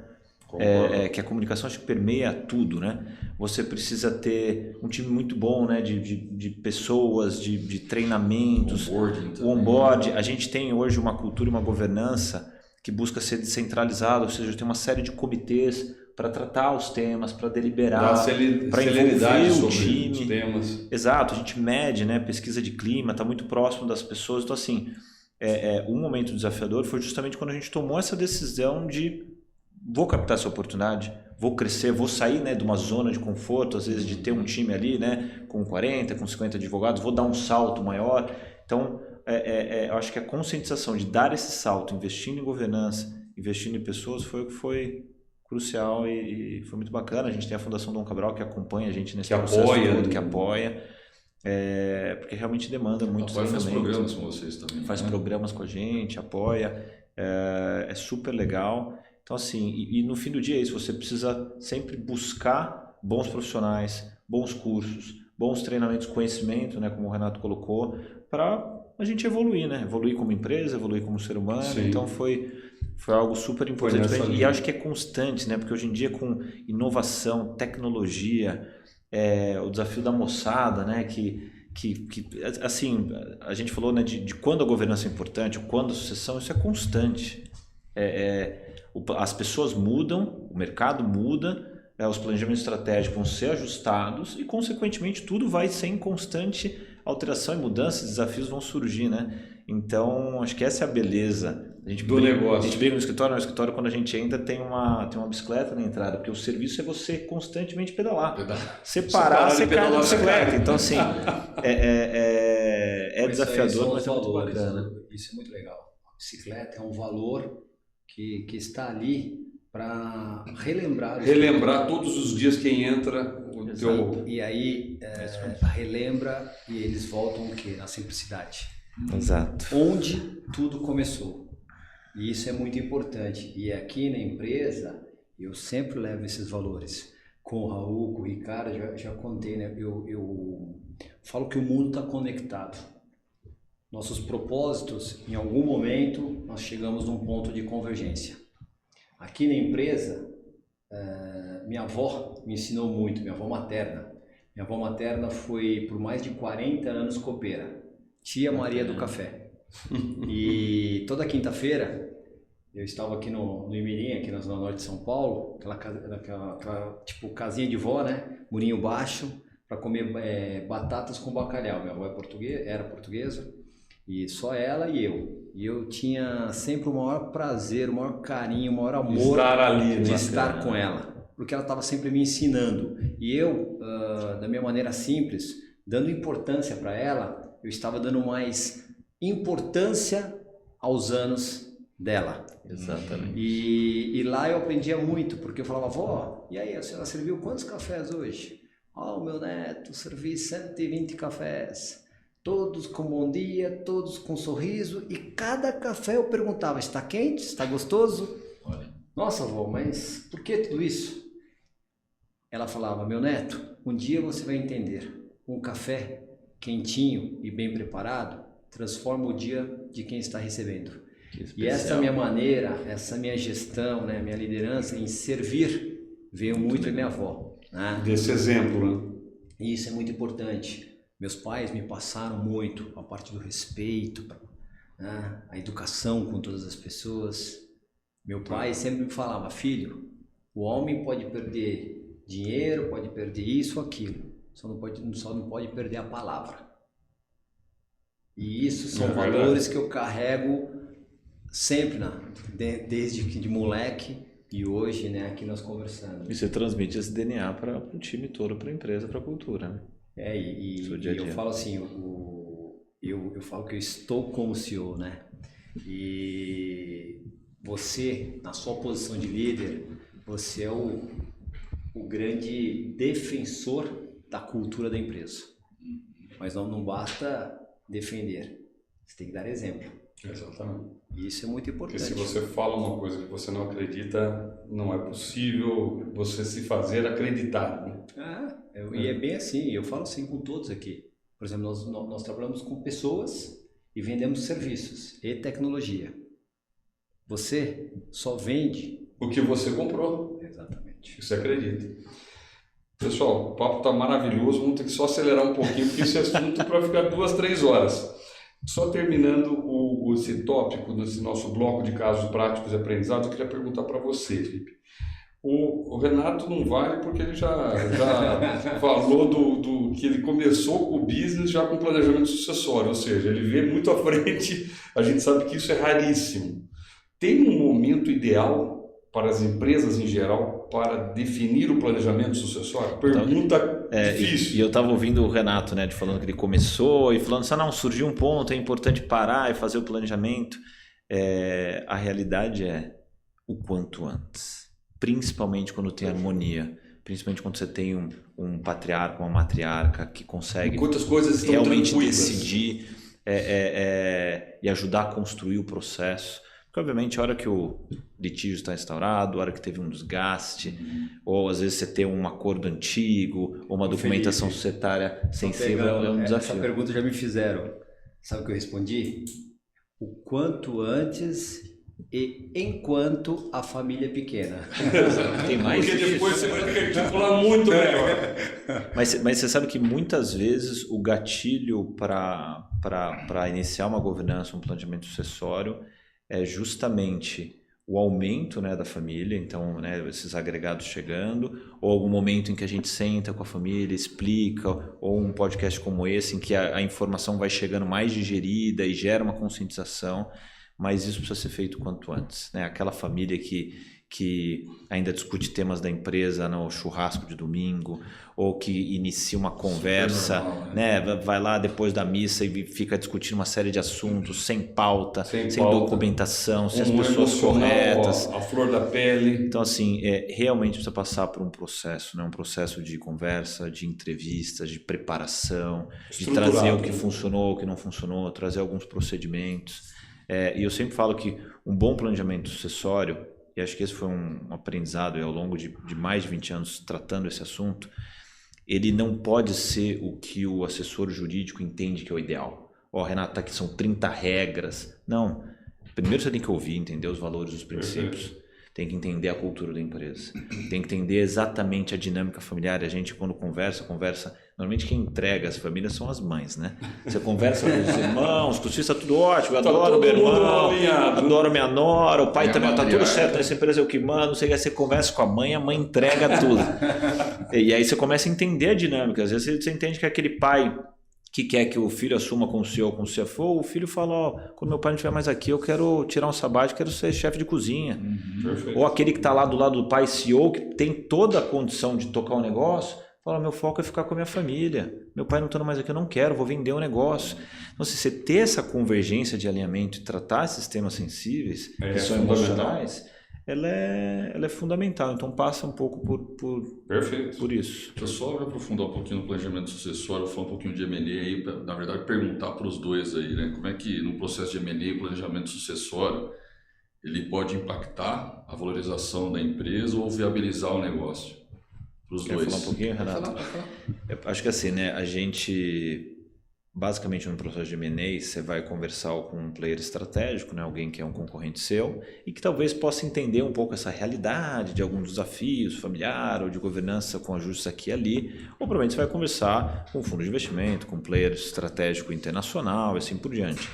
[SPEAKER 3] que a comunicação acho que permeia tudo, né? Você precisa ter um time muito bom, né? de pessoas, de treinamentos, o onboard. A gente tem hoje uma cultura, uma governança que busca ser descentralizada, ou seja, tem uma série de comitês para tratar os temas, para deliberar, para envolver o time.
[SPEAKER 1] Os temas.
[SPEAKER 3] Exato, a gente mede, né? Pesquisa de clima, está muito próximo das pessoas. Então, assim, um momento desafiador foi justamente quando a gente tomou essa decisão de vou captar essa oportunidade, vou crescer, vou sair, né, de uma zona de conforto, às vezes de ter um time ali, né, com 40, com 50 advogados, vou dar um salto maior. Então, eu acho que a conscientização de dar esse salto, investindo em governança, investindo em pessoas, foi o que foi crucial e foi muito bacana. A gente tem a Fundação Dom Cabral que acompanha a gente nesse processo todo, que apoia, porque realmente demanda muito
[SPEAKER 4] treinamento. Faz programas com vocês também.
[SPEAKER 3] Faz programas com a gente, apoia, é super legal. Então, assim, e no fim do dia é isso, você precisa sempre buscar bons profissionais, bons cursos, bons treinamentos, conhecimento, né, como o Renato colocou, para a gente evoluir, né? Evoluir como empresa, evoluir como ser humano. Sim. Então, foi algo super importante. E acho que é constante, né? Porque hoje em dia, com inovação, tecnologia, o desafio da moçada, né? Que assim, a gente falou, né, de quando a governança é importante, quando a sucessão, isso é constante. As pessoas mudam, o mercado muda, os planejamentos estratégicos vão ser ajustados e, consequentemente, tudo vai ser em constante alteração e mudança, desafios vão surgir, né? Então, acho que essa é a beleza
[SPEAKER 1] do negócio.
[SPEAKER 3] A gente briga no escritório quando a gente entra tem uma bicicleta na entrada, porque o serviço é você constantemente pedalar. Você parar, você cai na bicicleta. Então, assim, desafiador, mas é muito bacana.
[SPEAKER 2] Isso é muito legal. A bicicleta é um valor que está ali para relembrar
[SPEAKER 1] todos os dias quem entra o teu...
[SPEAKER 2] E aí relembra e eles voltam o quê? Na simplicidade.
[SPEAKER 3] Exato.
[SPEAKER 2] Onde tudo começou. E isso é muito importante. E aqui na empresa eu sempre levo esses valores. Com o Raul, com o Ricardo, já contei, né? Eu falo que o mundo está conectado. Nossos propósitos, em algum momento, nós chegamos num ponto de convergência. Aqui na empresa, minha avó me ensinou muito, minha avó materna. Minha avó materna foi por mais de 40 anos copeira, tia Maria do Café. E toda quinta-feira, eu estava aqui no Imirim, aqui na Zona Norte de São Paulo, aquela tipo casinha de vó, né? Murinho baixo, para comer batatas com bacalhau. Minha avó era portuguesa. E só ela e eu. E eu tinha sempre o maior prazer, o maior carinho, o maior amor de estar com ela. Porque ela estava sempre me ensinando. E eu, da minha maneira simples, dando importância para ela, eu estava dando mais importância aos anos dela.
[SPEAKER 3] Exatamente.
[SPEAKER 2] E lá eu aprendia muito, porque eu falava, vó, e aí, a senhora serviu quantos cafés hoje? O meu neto, servi 120 cafés. todos com bom dia, todos com sorriso, e cada café eu perguntava, está quente? Está gostoso?
[SPEAKER 4] Olha,
[SPEAKER 2] Nossa, avó, mas por que tudo isso? Ela falava, meu neto, um dia você vai entender, um café quentinho e bem preparado transforma o dia de quem está recebendo. E essa minha maneira, essa minha gestão, né, minha liderança em servir, veio muito da minha avó. Né?
[SPEAKER 1] Desse exemplo, né?
[SPEAKER 2] E isso é muito importante. Meus pais me passaram muito a parte do respeito, né? A educação com todas as pessoas. Meu pai sempre me falava, filho, o homem pode perder dinheiro, pode perder isso ou aquilo, só não pode perder a palavra. E isso são valores que eu carrego sempre, desde de moleque e hoje, né, aqui nós conversando.
[SPEAKER 3] E você transmite esse DNA para o time todo, para a empresa, para a cultura, né?
[SPEAKER 2] E eu falo assim, eu falo que eu estou como CEO, né? E você, na sua posição de líder, você é o grande defensor da cultura da empresa. Mas não basta defender, você tem que dar exemplo.
[SPEAKER 1] Exatamente.
[SPEAKER 2] E isso é muito importante.
[SPEAKER 1] Porque se você fala uma coisa que você não acredita, não é possível você se fazer acreditar, né?
[SPEAKER 2] E é bem assim, eu falo assim com todos aqui. Por exemplo, nós trabalhamos com pessoas e vendemos serviços e tecnologia. Você só vende
[SPEAKER 1] O que você comprou,
[SPEAKER 2] exatamente.
[SPEAKER 1] você acredita. Pessoal, o papo está maravilhoso, vamos ter que só acelerar um pouquinho, porque esse assunto para ficar 2, 3 horas. Só terminando esse tópico, nesse nosso bloco de casos práticos e aprendizados, eu queria perguntar para você, Felipe. O Renato não vale porque ele já falou do que ele começou com o business já com planejamento sucessório, ou seja, ele vê muito à frente, a gente sabe que isso é raríssimo. Tem um momento ideal para as empresas em geral para definir o planejamento sucessório? Pergunta difícil.
[SPEAKER 3] E eu estava ouvindo o Renato, né, falando que ele começou e falando assim, surgiu um ponto, é importante parar e fazer o planejamento. A realidade é o quanto antes, principalmente quando tem harmonia, principalmente quando você tem um patriarca, uma matriarca que consegue
[SPEAKER 1] Quantas coisas estão
[SPEAKER 3] realmente
[SPEAKER 1] tranquilas.
[SPEAKER 3] decidir e ajudar a construir o processo. Porque, obviamente, a hora que o litígio está instaurado, a hora que teve um desgaste, ou às vezes você tem um acordo antigo, ou uma documentação societária sensível, é um desafio.
[SPEAKER 2] Essa pergunta já me fizeram. Sabe o que eu respondi? O quanto antes e enquanto a família é pequena.
[SPEAKER 3] Tem mais
[SPEAKER 1] Porque
[SPEAKER 3] disso.
[SPEAKER 1] depois você vai ter que articular muito melhor.
[SPEAKER 3] Mas você sabe que muitas vezes o gatilho para iniciar uma governança, um planejamento sucessório, é justamente o aumento, né, da família, então, né, esses agregados chegando, ou algum momento em que a gente senta com a família, explica, ou um podcast como esse em que a informação vai chegando mais digerida e gera uma conscientização, mas isso precisa ser feito quanto antes, né? Aquela família que ainda discute temas da empresa no churrasco de domingo, ou que inicia uma conversa,
[SPEAKER 1] normal,
[SPEAKER 3] né? Vai lá depois da missa e fica discutindo uma série de assuntos sem pauta, sem
[SPEAKER 1] pauta,
[SPEAKER 3] documentação, sem as
[SPEAKER 1] um
[SPEAKER 3] pessoas
[SPEAKER 1] emocional,
[SPEAKER 3] corretas.
[SPEAKER 1] a flor da pele.
[SPEAKER 3] Então, assim, realmente precisa passar por um processo, né? Um processo de conversa, de entrevistas, de preparação, de trazer o que funcionou, o que não funcionou, trazer alguns procedimentos. E eu sempre falo que um bom planejamento sucessório, e acho que esse foi um aprendizado ao longo de mais de 20 anos tratando esse assunto, ele não pode ser o que o assessor jurídico entende que é o ideal. Renato, aqui são 30 regras. Não. Primeiro você tem que ouvir, entender os valores, os princípios. Tem que entender a cultura da empresa. Tem que entender exatamente a dinâmica familiar. A gente, quando conversa... Normalmente quem entrega as famílias são as mães, né? Você conversa com os irmãos, com os filhos, está tudo ótimo, eu adoro meu irmão, adoro minha nora, o pai também, está tudo certo, nessa empresa é o que manda, não sei o que, você conversa com a mãe entrega tudo. E aí você começa a entender a dinâmica. Às vezes você entende que aquele pai que quer que o filho assuma como CEO, como CFO, o filho fala, quando meu pai não estiver mais aqui, eu quero tirar um sabático, quero ser chefe de cozinha. Ou aquele que está lá do lado do pai CEO, que tem toda a condição de tocar um negócio, fala, meu foco é ficar com a minha família, meu pai não estando mais aqui, eu não quero, vou vender um negócio. Então, se você ter essa convergência de alinhamento e tratar esses temas sensíveis, que são emocionais, ela é fundamental. Então passa um pouco
[SPEAKER 1] Perfeito.
[SPEAKER 3] por isso.
[SPEAKER 4] Deixa eu só aprofundar um pouquinho no planejamento sucessório, falar um pouquinho de M&A aí, na verdade perguntar para os dois aí, né? Como é que no processo de M&A o planejamento sucessório ele pode impactar a valorização da empresa ou viabilizar o negócio? Para os dois.
[SPEAKER 3] Quer falar um pouquinho, Renato?
[SPEAKER 4] Pode falar.
[SPEAKER 3] Eu acho que assim, né, a gente, basicamente no processo de M&A, você vai conversar com um player estratégico, né, alguém que é um concorrente seu e que talvez possa entender um pouco essa realidade de alguns desafios familiar ou de governança com ajustes aqui e ali, ou provavelmente você vai conversar com um fundo de investimento, com um player estratégico internacional e assim por diante.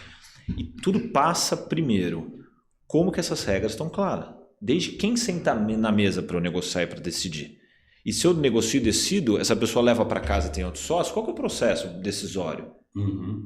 [SPEAKER 3] E tudo passa primeiro, como que essas regras estão claras? Desde quem senta na mesa para eu negociar e para decidir? E se eu negocio e decido, essa pessoa leva para casa e tem outro sócio, qual que é o processo decisório?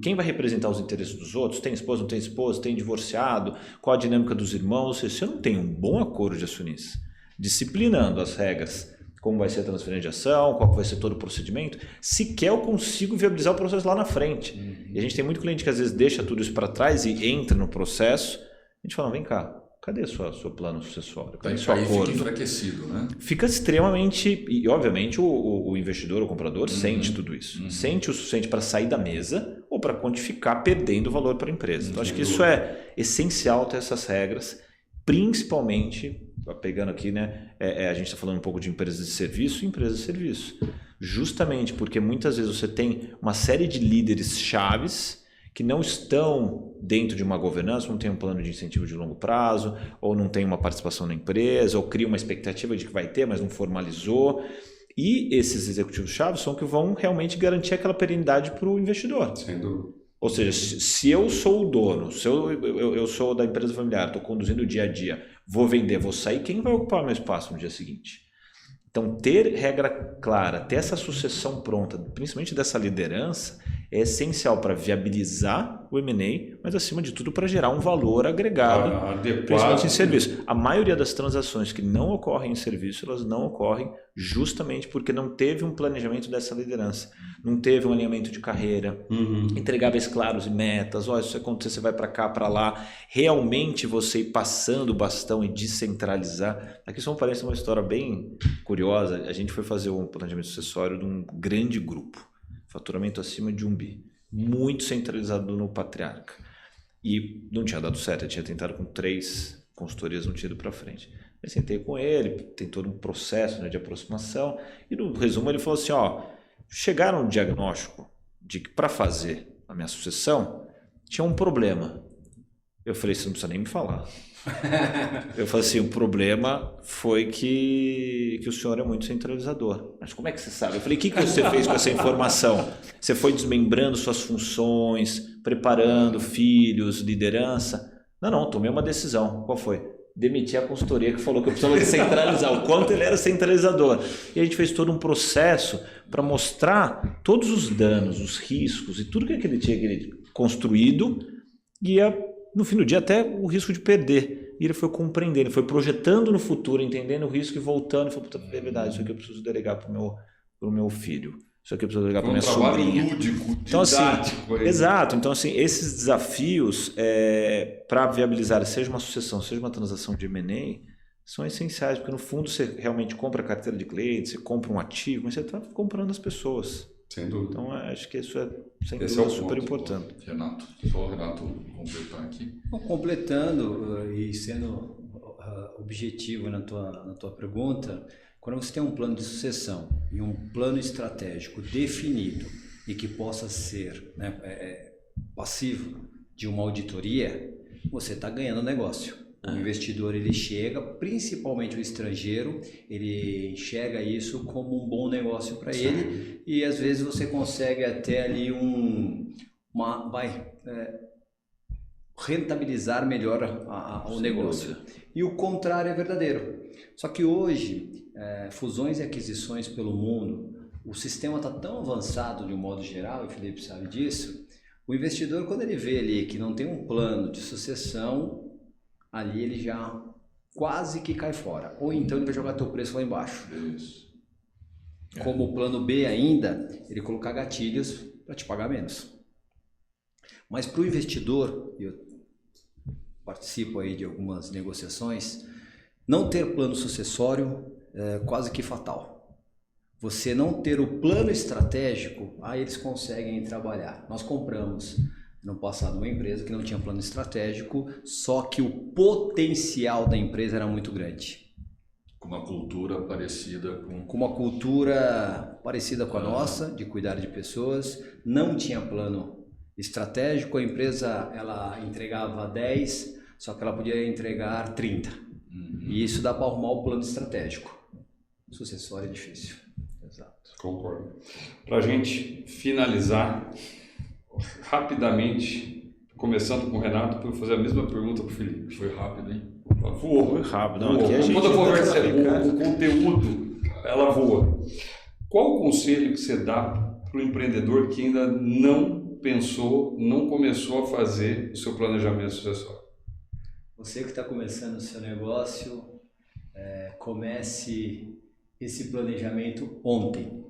[SPEAKER 3] Quem vai representar os interesses dos outros? Tem esposa, não tem esposa? Tem divorciado? Qual a dinâmica dos irmãos? Ou seja, se eu não tenho um bom acordo de acionistas, disciplinando as regras, como vai ser a transferência de ação, qual vai ser todo o procedimento, sequer eu consigo viabilizar o processo lá na frente. E a gente tem muito cliente que às vezes deixa tudo isso para trás e entra no processo, a gente fala, vem cá, cadê seu plano sucessório? Cadê seu
[SPEAKER 4] Aí
[SPEAKER 3] acordo?
[SPEAKER 4] fica enfraquecido, né?
[SPEAKER 3] Fica extremamente... E, obviamente, o investidor, o comprador, sente tudo isso. Sente o suficiente para sair da mesa ou para quantificar perdendo valor para a empresa. Então, acho que isso é essencial ter essas regras, principalmente, pegando aqui, né, a gente está falando um pouco de empresas de serviço e empresas de serviço. Justamente porque muitas vezes você tem uma série de líderes chaves que não estão dentro de uma governança, não tem um plano de incentivo de longo prazo, ou não tem uma participação na empresa, ou cria uma expectativa de que vai ter, mas não formalizou. E esses executivos-chave são que vão realmente garantir aquela perenidade para o investidor.
[SPEAKER 1] Sem dúvida.
[SPEAKER 3] Ou seja, se eu sou o dono, se eu sou da empresa familiar, estou conduzindo o dia a dia, vou vender, vou sair, quem vai ocupar meu espaço no dia seguinte? Então, ter regra clara, ter essa sucessão pronta, principalmente dessa liderança, é essencial para viabilizar o M&A, mas acima de tudo para gerar um valor agregado, principalmente em serviço. A maioria das transações que não ocorrem em serviço, elas não ocorrem justamente porque não teve um planejamento dessa liderança, não teve um alinhamento de carreira, entregáveis claros e metas, olha, se isso acontecer, você vai para cá, para lá, realmente você ir passando o bastão e descentralizar. Aqui só parece uma história bem curiosa, a gente foi fazer um planejamento sucessório de um grande grupo, faturamento acima de 1 bi, muito centralizado no patriarca. E não tinha dado certo, eu tinha tentado com 3 consultorias, não tinha ido para frente. Eu sentei com ele, tem todo um processo, né, de aproximação, e no resumo ele falou assim, chegaram no diagnóstico de que para fazer a minha sucessão tinha um problema. Eu falei, você não precisa nem me falar. Eu falei assim, o problema foi que o senhor é muito centralizador. Mas como é que você sabe? Eu falei, o que você fez com essa informação? Você foi desmembrando suas funções, preparando filhos, liderança? Não, tomei uma decisão. Qual foi? Demitir a consultoria que falou que eu precisava centralizar, o quanto ele era centralizador. E a gente fez todo um processo para mostrar todos os danos, os riscos e tudo que ele tinha construído e no fim do dia até o risco de perder. E ele foi compreendendo, ele foi projetando no futuro, entendendo o risco e voltando. E falou, é verdade, isso aqui eu preciso delegar para o meu filho. Isso aqui eu preciso delegar para minha sobrinha.
[SPEAKER 1] Lúdico,
[SPEAKER 3] então, assim,
[SPEAKER 1] aí.
[SPEAKER 3] exato. Então, assim, esses desafios para viabilizar, seja uma sucessão, seja uma transação de M&A, são essenciais, porque no fundo você realmente compra a carteira de clientes, você compra um ativo, mas você está comprando as pessoas.
[SPEAKER 1] Sem dúvida.
[SPEAKER 3] Então, acho que isso é, sem
[SPEAKER 1] Esse
[SPEAKER 3] dúvida,
[SPEAKER 1] é o
[SPEAKER 3] super
[SPEAKER 1] ponto,
[SPEAKER 3] importante.
[SPEAKER 4] Renato, só o Renato completar aqui.
[SPEAKER 2] Bom, completando e sendo objetivo na tua pergunta, quando você tem um plano de sucessão e um plano estratégico definido e que possa ser, né, passivo de uma auditoria, você está ganhando negócio. O investidor ele chega, principalmente o estrangeiro, ele enxerga isso como um bom negócio para ele e às vezes você consegue até ali rentabilizar melhor o negócio. E o contrário é verdadeiro. Só que hoje, fusões e aquisições pelo mundo, o sistema está tão avançado de um modo geral, e o Felipe sabe disso, o investidor quando ele vê ali que não tem um plano de sucessão, ali ele já quase que cai fora. Ou então ele vai jogar teu preço lá embaixo.
[SPEAKER 4] Isso.
[SPEAKER 2] Como o plano B ainda, ele colocar gatilhos para te pagar menos. Mas para o investidor, eu participo aí de algumas negociações, Não ter plano sucessório é quase que fatal. Você não ter o plano estratégico, aí eles conseguem trabalhar. Nós compramos no passado uma empresa que não tinha plano estratégico, só que o potencial da empresa era muito grande.
[SPEAKER 4] Com uma cultura parecida
[SPEAKER 2] com uma cultura parecida com a nossa, de cuidar de pessoas, não tinha plano estratégico, a empresa ela entregava 10, só que ela podia entregar 30. E isso dá para arrumar o plano estratégico. Sucessório é difícil.
[SPEAKER 3] Exato.
[SPEAKER 1] Concordo. Para a gente finalizar, rapidamente, começando com o Renato, para eu fazer a mesma pergunta para o Felipe.
[SPEAKER 4] Foi rápido, hein?
[SPEAKER 1] Voou.
[SPEAKER 3] Foi rápido. Não, aqui a gente
[SPEAKER 1] quando a conversa é
[SPEAKER 3] ficar...
[SPEAKER 1] boa, o conteúdo, ela voa. Qual o conselho que você dá para o empreendedor que ainda não pensou, não começou a fazer o seu planejamento sucessório?
[SPEAKER 2] Você que está começando o seu negócio, comece esse planejamento ontem.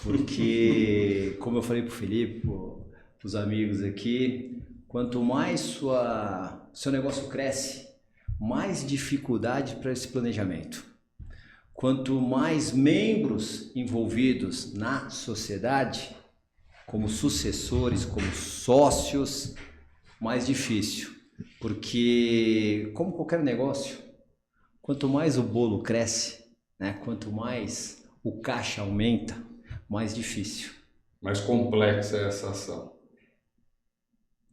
[SPEAKER 2] Porque, como eu falei para o Felipe, para os amigos aqui, quanto mais seu negócio cresce, mais dificuldade para esse planejamento. Quanto mais membros envolvidos na sociedade, como sucessores, como sócios, mais difícil. Porque, como qualquer negócio, quanto mais o bolo cresce, né, quanto mais o caixa aumenta, mais difícil.
[SPEAKER 1] Mais complexa é essa ação.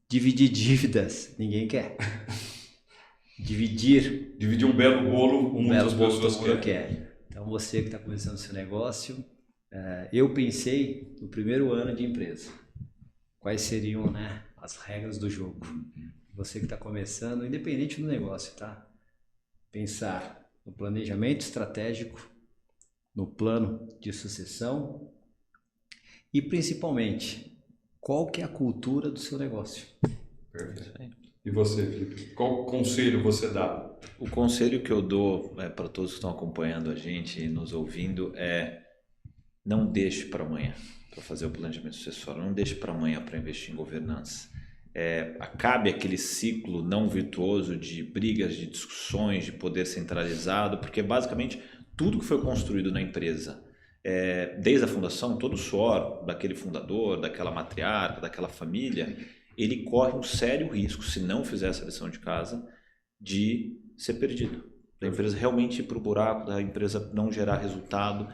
[SPEAKER 2] Dividir dívidas, ninguém quer. Dividir
[SPEAKER 1] um belo bolo, muitas pessoas
[SPEAKER 2] querem. Então, você que está começando seu negócio, eu pensei no primeiro ano de empresa. Quais seriam, né, as regras do jogo? Você que está começando, independente do negócio, tá? Pensar no planejamento estratégico, no plano de sucessão e, principalmente, qual que é a cultura do seu negócio.
[SPEAKER 1] Perfeito. E você, Felipe? Qual conselho você dá?
[SPEAKER 3] O conselho que eu dou para todos que estão acompanhando a gente e nos ouvindo é: não deixe para amanhã para fazer o planejamento sucessório, não deixe para amanhã para investir em governança. Acabe aquele ciclo não virtuoso de brigas, de discussões, de poder centralizado, porque basicamente tudo que foi construído na empresa, desde a fundação, todo o suor daquele fundador, daquela matriarca, daquela família, ele corre um sério risco, se não fizer essa lição de casa, de ser perdido. Da empresa realmente ir para o buraco, da empresa não gerar resultado.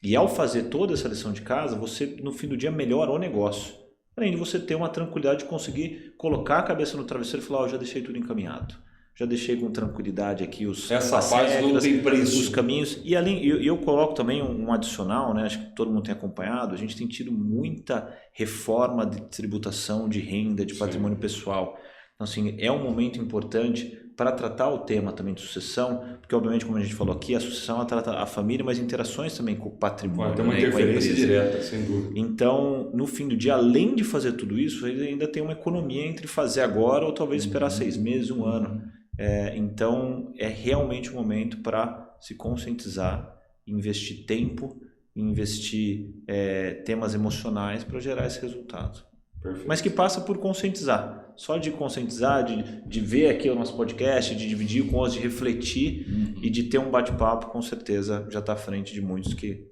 [SPEAKER 3] E ao fazer toda essa lição de casa, você no fim do dia melhora o negócio. Além de você ter uma tranquilidade de conseguir colocar a cabeça no travesseiro e falar: já deixei tudo encaminhado. Já deixei com tranquilidade aqui
[SPEAKER 1] essa
[SPEAKER 3] as
[SPEAKER 1] paz
[SPEAKER 3] regras,
[SPEAKER 1] não tem preço.
[SPEAKER 3] os caminhos. E além, eu coloco também um adicional, né? Acho que todo mundo tem acompanhado, a gente tem tido muita reforma de tributação de renda, de patrimônio pessoal. Então, assim, é um momento importante para tratar o tema também de sucessão, porque obviamente, como a gente falou aqui, a sucessão ela trata a família, mas interações também com o patrimônio.
[SPEAKER 1] Tem uma interferência direta, sem dúvida.
[SPEAKER 3] Então, no fim do dia, além de fazer tudo isso, ele ainda tem uma economia entre fazer agora ou talvez esperar 6 meses, 1 ano. Então, é realmente um momento para se conscientizar, investir tempo, investir temas emocionais para gerar esse resultado.
[SPEAKER 1] Perfeito.
[SPEAKER 3] Mas que passa por conscientizar. Só de conscientizar, de ver aqui o nosso podcast, de dividir com outros, de refletir e de ter um bate-papo, com certeza já está à frente de muitos que,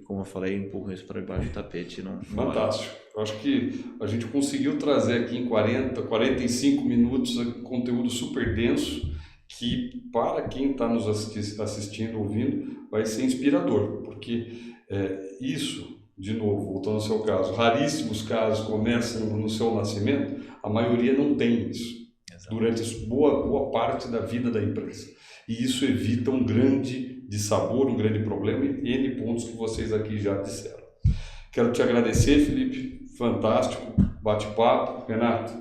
[SPEAKER 3] como eu falei, empurram isso para debaixo do tapete.
[SPEAKER 1] Fantástico. Eu acho que a gente conseguiu trazer aqui em 45 minutos conteúdo super denso que, para quem está nos assistindo, ouvindo, vai ser inspirador, porque isso, de novo, voltando ao seu caso, raríssimos casos começam no seu nascimento, a maioria não tem isso. Exato. Durante boa parte da vida da empresa. E isso evita um grande dissabor, um grande problema e N pontos que vocês aqui já disseram. Quero te agradecer, Felipe, fantástico, bate-papo. Renato,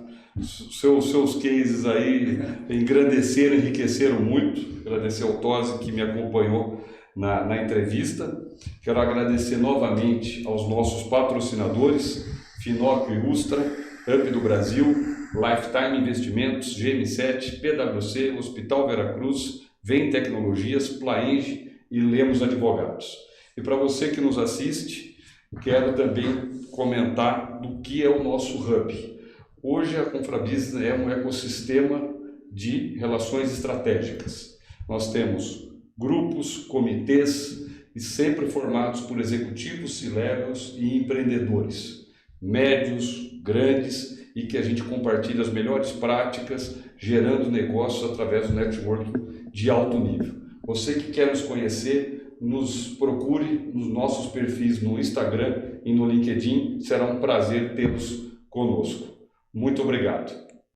[SPEAKER 1] seus cases aí engrandeceram, enriqueceram muito. Agradecer ao Tosi que me acompanhou na entrevista. Quero agradecer novamente aos nossos patrocinadores, Finocchio e Ustra, Up do Brasil, Lifetime Investimentos, GM7, PwC, Hospital Veracruz, Vem Tecnologias, Plaenge e Lemos Advogados. E para você que nos assiste, quero também comentar do que é o nosso Hub. Hoje a Confrabusiness é um ecossistema de relações estratégicas. Nós temos grupos, comitês, e sempre formados por executivos, C-levels e empreendedores, médios, grandes, e que a gente compartilha as melhores práticas, gerando negócios através do networking de alto nível. Você que quer nos conhecer, nos procure nos nossos perfis no Instagram e no LinkedIn, será um prazer tê-los conosco. Muito obrigado.